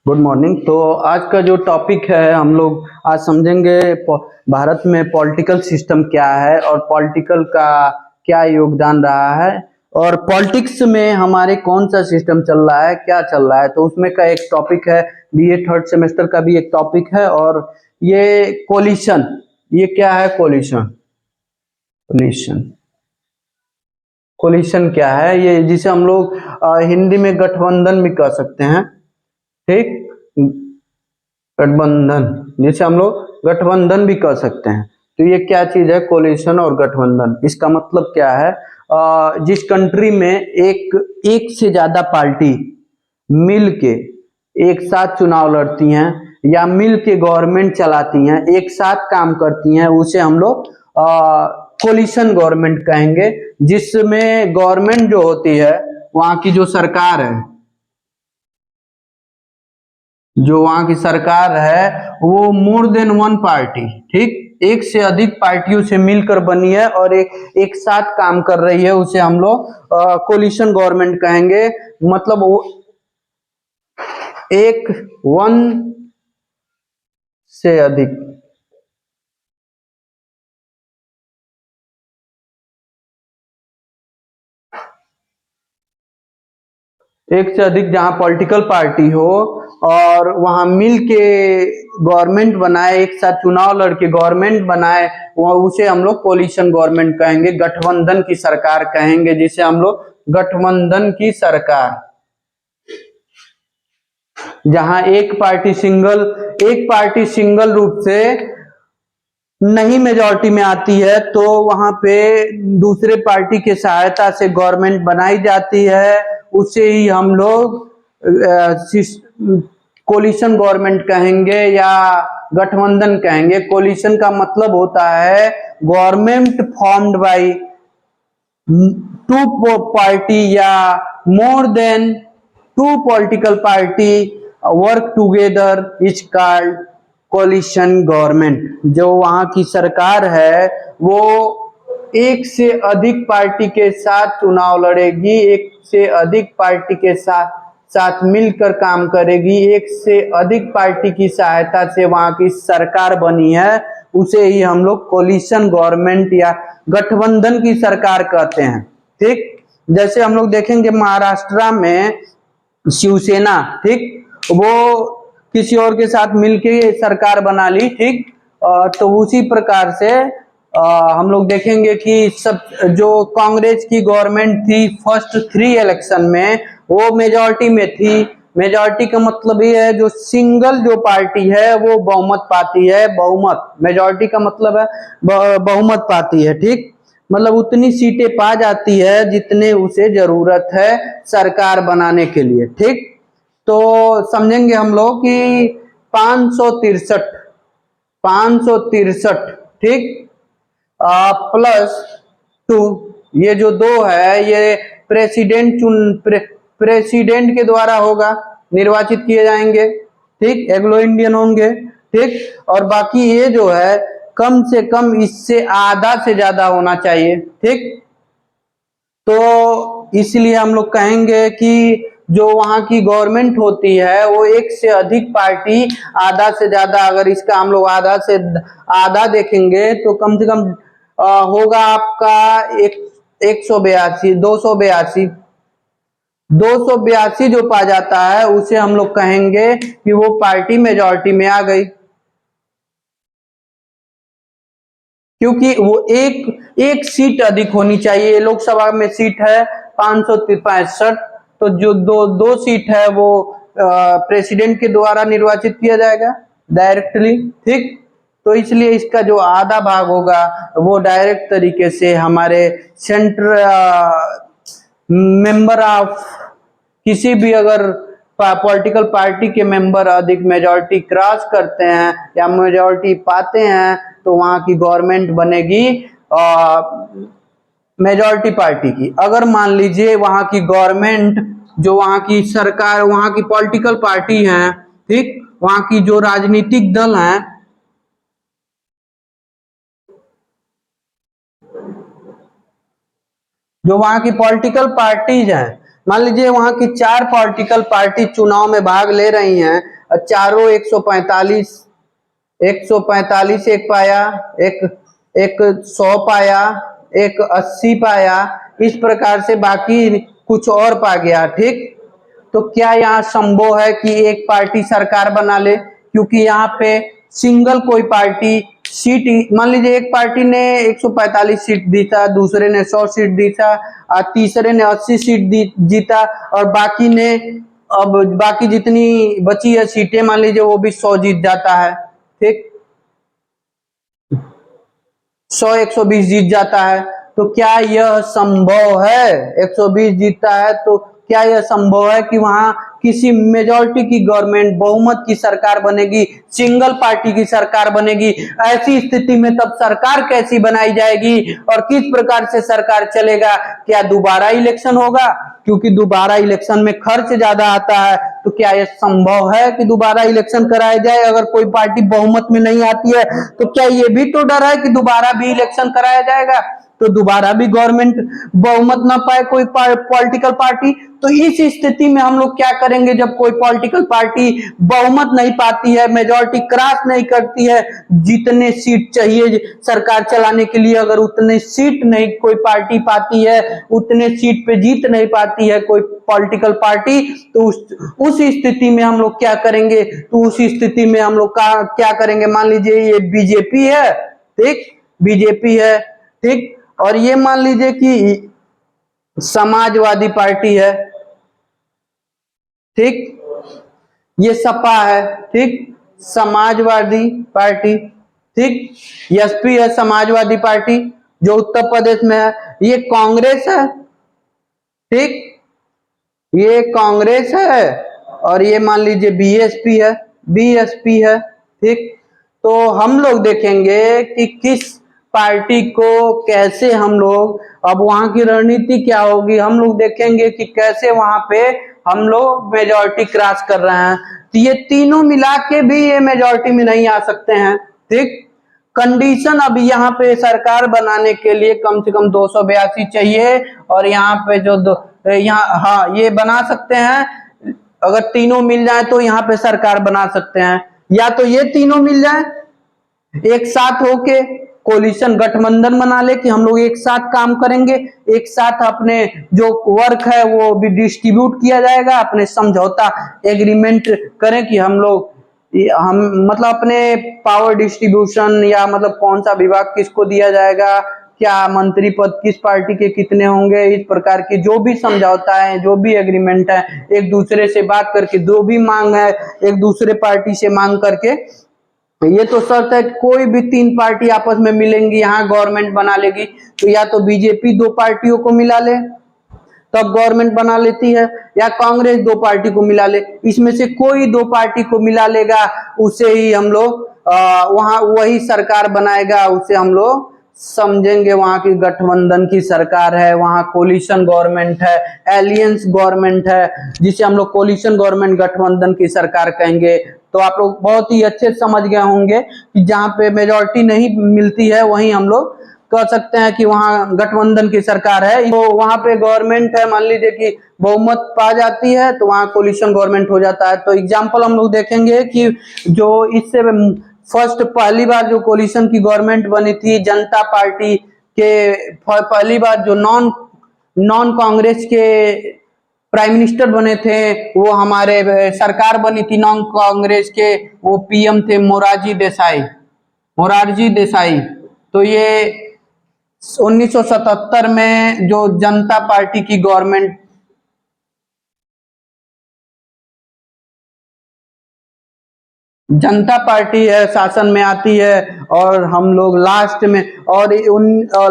Good morning. तो आज का जो टॉपिक है हम लोग आज समझेंगे भारत में पॉलिटिकल सिस्टम क्या है और पॉलिटिकल का क्या योगदान रहा है और पॉलिटिक्स में हमारे कौन सा सिस्टम चल रहा है, क्या चल रहा है। तो उसमें का एक टॉपिक है, बीए थर्ड सेमेस्टर का भी एक टॉपिक है। और ये कोलिशन, ये क्या है? कोलिशन, कोलिशन, कोलिशन क्या है? ये जिसे हम लोग हिंदी में गठबंधन भी कह सकते हैं। ठीक, गठबंधन, जिसे हम लोग गठबंधन भी कह सकते हैं। तो ये क्या चीज है? कोलिशन और गठबंधन। इसका मतलब क्या है? जिस कंट्री में एक से ज्यादा पार्टी मिल के एक साथ चुनाव लड़ती हैं या मिल के गवर्नमेंट चलाती हैं, एक साथ काम करती हैं, उसे हम लोग कोलिशन गवर्नमेंट कहेंगे। जिसमें गवर्नमेंट जो होती है, वहां की जो सरकार है, जो वहां की सरकार है, वो मोर देन वन पार्टी, ठीक, एक से अधिक पार्टियों से मिलकर बनी है और एक साथ काम कर रही है, उसे हम लोग कोलिशन गवर्नमेंट कहेंगे। मतलब वो एक वन से अधिक, एक से अधिक जहां पॉलिटिकल पार्टी हो और वहां मिल के गवर्नमेंट बनाए, एक साथ चुनाव लड़के गवर्नमेंट बनाए, वो उसे हम लोग कोलिशन गवर्नमेंट कहेंगे, गठबंधन की सरकार कहेंगे, जिसे हम लोग गठबंधन की सरकार। जहां एक पार्टी सिंगल रूप से नहीं मेजॉरिटी में आती है, तो वहां पे दूसरे पार्टी के सहायता से गवर्नमेंट बनाई जाती है, उसे ही हम लोग कोलिशन गवर्नमेंट कहेंगे या गठबंधन कहेंगे। कोलिशन का मतलब होता है government formed by two party या more than two political party work together is called coalition government. जो वहां की सरकार है वो एक से अधिक पार्टी के साथ चुनाव लड़ेगी, एक से अधिक पार्टी के साथ साथ मिलकर काम करेगी, एक से अधिक पार्टी की सहायता से वहां की सरकार बनी है, उसे ही हम लोग कोलिशन गवर्नमेंट या गठबंधन की सरकार कहते हैं। ठीक, जैसे हम लोग देखेंगे महाराष्ट्र में शिवसेना, ठीक, वो किसी और के साथ मिलके सरकार बना ली, ठीक। तो उसी प्रकार से हम लोग देखेंगे कि सब जो कांग्रेस की गवर्नमेंट थी फर्स्ट 3 इलेक्शन में, वो मेजॉरिटी में थी। मेजॉरिटी का मतलब ये है जो सिंगल जो पार्टी है वो बहुमत पाती है। बहुमत, मेजॉरिटी का मतलब है बहुमत पाती है, ठीक, मतलब उतनी सीटें पा जाती है जितने उसे जरूरत है सरकार बनाने के लिए, ठीक। तो समझेंगे हम लोग कि 563, 563, ठीक, +2, ये जो 2 है ये प्रेसिडेंट के द्वारा होगा, निर्वाचित किए जाएंगे, ठीक, एग्लो इंडियन होंगे, ठीक। और बाकी ये जो है कम से कम इससे आधा से ज्यादा होना चाहिए, ठीक। तो इसलिए हम लोग कहेंगे कि जो वहां की गवर्नमेंट होती है वो एक से अधिक पार्टी, आधा से ज्यादा, अगर इसका हम लोग आधा से आधा देखेंगे तो कम से कम होगा आपका 182, 282, 282 जो पा जाता है उसे हम लोग कहेंगे कि वो पार्टी मेजॉरिटी में आ गई। क्योंकि वो एक सीट अधिक होनी चाहिए। लोकसभा में सीट है 565, तो जो दो सीट है वो प्रेसिडेंट के द्वारा निर्वाचित किया जाएगा डायरेक्टली, ठीक। तो इसलिए इसका जो आधा भाग होगा वो डायरेक्ट तरीके से हमारे सेंट्रल मेंबर ऑफ किसी भी अगर पॉलिटिकल पार्टी के मेंबर अधिक मेजॉरिटी क्रॉस करते हैं या मेजॉरिटी पाते हैं तो वहां की गवर्नमेंट बनेगी मेजॉरिटी पार्टी की। अगर मान लीजिए वहां की गवर्नमेंट, जो वहां की सरकार, वहां की पॉलिटिकल पार्टी है, ठीक, वहां की जो राजनीतिक दल है, जो वहां की पॉलिटिकल पार्टीज हैं, मान लीजिए वहां की 4 पॉलिटिकल पार्टी चुनाव में भाग ले रही हैं और चारों 145 एक पाया, एक 100 पाया, एक 80 पाया, इस प्रकार से बाकी कुछ और पा गया। ठीक, तो क्या यहाँ संभव है कि एक पार्टी सरकार बना ले? क्योंकि यहाँ पे सिंगल कोई पार्टी सीट, मान लीजिए एक पार्टी ने 145 सीट जीता, दूसरे ने 100 सीट जीता और तीसरे ने 80 सीट जीता और बाकी ने, अब बाकी जितनी बची है सीटें मान लीजिए वो भी 100 जीत जाता है। ठीक, 100 120 जीत जाता है, तो क्या यह संभव है? 120 जीतता है तो क्या यह संभव है कि वहां किसी मेजॉरिटी की गवर्नमेंट, बहुमत की सरकार बनेगी, सिंगल पार्टी की सरकार बनेगी? ऐसी स्थिति में तब सरकार कैसी बनाई जाएगी और किस प्रकार से सरकार चलेगा? क्या दोबारा इलेक्शन होगा? क्योंकि दोबारा इलेक्शन में खर्च ज्यादा आता है, तो क्या यह संभव है कि दोबारा इलेक्शन कराया जाए? अगर कोई पार्टी बहुमत में नहीं आती है तो क्या ये भी तो डर है कि दोबारा भी इलेक्शन कराया जाएगा तो दोबारा भी गवर्नमेंट बहुमत ना पाए कोई पॉलिटिकल पार्टी? तो इस स्थिति में हम लोग क्या करेंगे जब कोई पॉलिटिकल पार्टी बहुमत नहीं पाती है, मेजॉरिटी क्रॉस नहीं करती है, जितने सीट चाहिए सरकार चलाने के लिए अगर उतने सीट नहीं कोई पार्टी पाती है, उतने सीट पे जीत नहीं पाती है कोई पॉलिटिकल पार्टी, तो उस स्थिति में हम लोग क्या करेंगे? तो उस स्थिति में हम लोग क्या करेंगे? मान लीजिए ये बीजेपी है, ठीक, बीजेपी है, ठीक, और ये मान लीजिए कि समाजवादी पार्टी है, ठीक, ये सपा है, ठीक, समाजवादी पार्टी, ठीक, एसपी है समाजवादी पार्टी जो उत्तर प्रदेश में है, ये कांग्रेस है, ठीक, ये कांग्रेस है, और ये मान लीजिए बीएसपी है, बीएसपी है, ठीक। तो हम लोग देखेंगे कि किस पार्टी को कैसे हम लोग, अब वहां की रणनीति क्या होगी, हम लोग देखेंगे कि कैसे वहां पे हम लोग मेजॉरिटी क्रॉस कर रहे हैं। तो ये तीनों मिला के भी ये मेजॉरिटी में नहीं आ सकते हैं, ठीक। कंडीशन अभी यहाँ पे सरकार बनाने के लिए कम से कम 282 चाहिए, और यहाँ पे जो यहाँ, हाँ, ये बना सकते हैं, अगर तीनों मिल जाए तो यहाँ पे सरकार बना सकते हैं, या तो ये तीनों मिल जाए एक साथ होके कोलिशन गठबंधन बना ले कि हम लोग एक साथ काम करेंगे, एक साथ अपने जो वर्क है वो भी डिस्ट्रीब्यूट किया जाएगा, अपने समझौता एग्रीमेंट करें कि हम मतलब अपने पावर डिस्ट्रीब्यूशन या मतलब कौन सा विभाग किसको दिया जाएगा, क्या मंत्री पद किस पार्टी के कितने होंगे, इस प्रकार की जो भी समझौता है, जो भी एग्रीमेंट है, एक दूसरे से बात करके, जो भी मांग है एक दूसरे पार्टी से मांग करके, ये तो शर्त है कि कोई भी 3 पार्टी आपस में मिलेंगी, यहाँ गवर्नमेंट बना लेगी, तो या तो बीजेपी 2 पार्टियों को मिला ले तब गवर्नमेंट बना लेती है, या कांग्रेस 2 पार्टी को मिला ले, इसमें से कोई 2 पार्टी को मिला लेगा, उसे ही हम लोग वहां वही सरकार बनाएगा, उसे हम लोग समझेंगे वहां की गठबंधन की सरकार है, वहां कोलिशन गवर्नमेंट है, एलियंस गवर्नमेंट है, जिसे हम लोग कोलिशन गवर्नमेंट गठबंधन की सरकार कहेंगे। तो आप लोग बहुत ही अच्छे समझ गए होंगे कि जहां पे मेजॉरिटी नहीं मिलती है वहीं हम लोग कह सकते हैं कि वहां गठबंधन की सरकार है, तो वहां पे गवर्नमेंट है, मान लीजिए कि बहुमत पा जाती है तो वहां कोलिशन गवर्नमेंट हो जाता है। तो एग्जांपल हम लोग देखेंगे कि जो इससे फर्स्ट पहली बार जो कोलिशन की गवर्नमेंट बनी थी जनता पार्टी के, पहली बार जो नॉन कांग्रेस के प्राइम मिनिस्टर बने थे, वो हमारे सरकार बनी थी नॉन कांग्रेस के, वो पीएम थे मोरारजी देसाई। तो ये 1977 में जो जनता पार्टी की गवर्नमेंट, जनता पार्टी है शासन में आती है, और हम लोग लास्ट में, और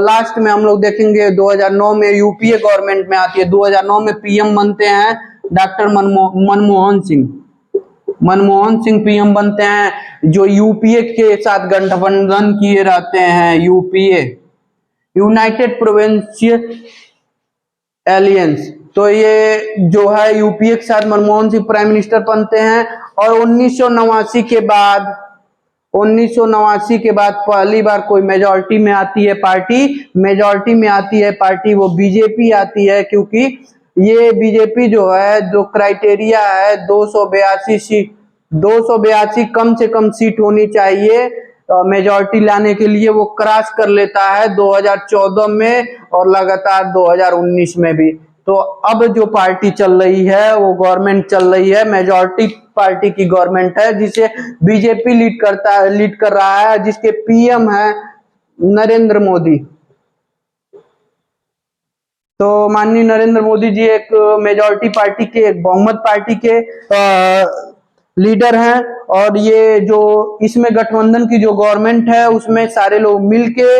लास्ट में हम लोग देखेंगे 2009 में यूपीए गवर्नमेंट में आती है, 2009 में पीएम बनते हैं डॉक्टर मनमोहन सिंह पीएम बनते हैं, जो यूपीए के साथ गठबंधन किए रहते हैं, यूपीए, यूनाइटेड प्रोविंशियल एलियंस। तो ये जो है यूपीए के साथ मनमोहन सिंह प्राइम मिनिस्टर बनते हैं, और 1989 के बाद पहली बार कोई मेजॉरिटी में आती है पार्टी, वो बीजेपी आती है, क्योंकि ये बीजेपी जो है, जो क्राइटेरिया है 282 सीट, 282 कम से कम सीट होनी चाहिए मेजॉरिटी लाने के लिए, वो क्रॉस कर लेता है 2014 में और लगातार 2019 में भी। तो अब जो पार्टी चल रही है, वो गवर्नमेंट चल रही है, मेजॉरिटी पार्टी की गवर्नमेंट है, जिसे बीजेपी लीड कर रहा है, जिसके पीएम है नरेंद्र मोदी। तो माननीय नरेंद्र मोदी जी एक मेजॉरिटी पार्टी के, एक बहुमत पार्टी के लीडर हैं, और ये जो इसमें गठबंधन की जो गवर्नमेंट है, उसमें सारे लोग मिलके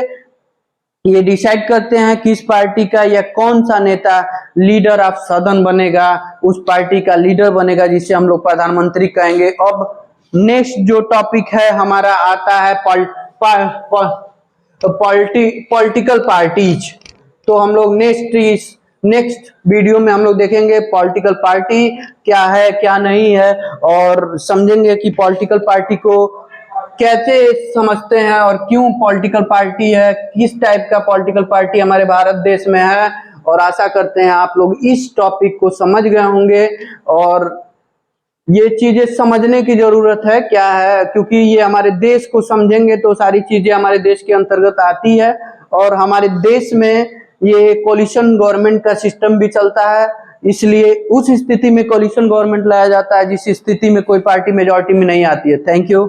ये डिसाइड करते हैं किस पार्टी का या कौन सा नेता लीडर ऑफ सदन बनेगा, उस पार्टी का लीडर बनेगा, जिसे हम लोग प्रधानमंत्री कहेंगे। अब नेक्स्ट जो टॉपिक है हमारा आता है पॉलिटिकल पार्टीज। तो हम लोग नेक्स्ट वीडियो में हम लोग देखेंगे पॉलिटिकल पार्टी क्या है क्या नहीं है, और समझेंगे कि पॉलिटिकल पार्टी को कैसे समझते हैं और क्यों पॉलिटिकल पार्टी है, किस टाइप का पॉलिटिकल पार्टी हमारे भारत देश में है। और आशा करते हैं आप लोग इस टॉपिक को समझ गए होंगे, और ये चीजें समझने की जरूरत है क्या है, क्योंकि ये हमारे देश को समझेंगे तो सारी चीजें हमारे देश के अंतर्गत आती है। और हमारे देश में ये कोलिशन गवर्नमेंट का सिस्टम भी चलता है, इसलिए उस स्थिति में कोलिशन गवर्नमेंट लाया जाता है जिस स्थिति में कोई पार्टी मेजॉरिटी में नहीं आती है। Thank you.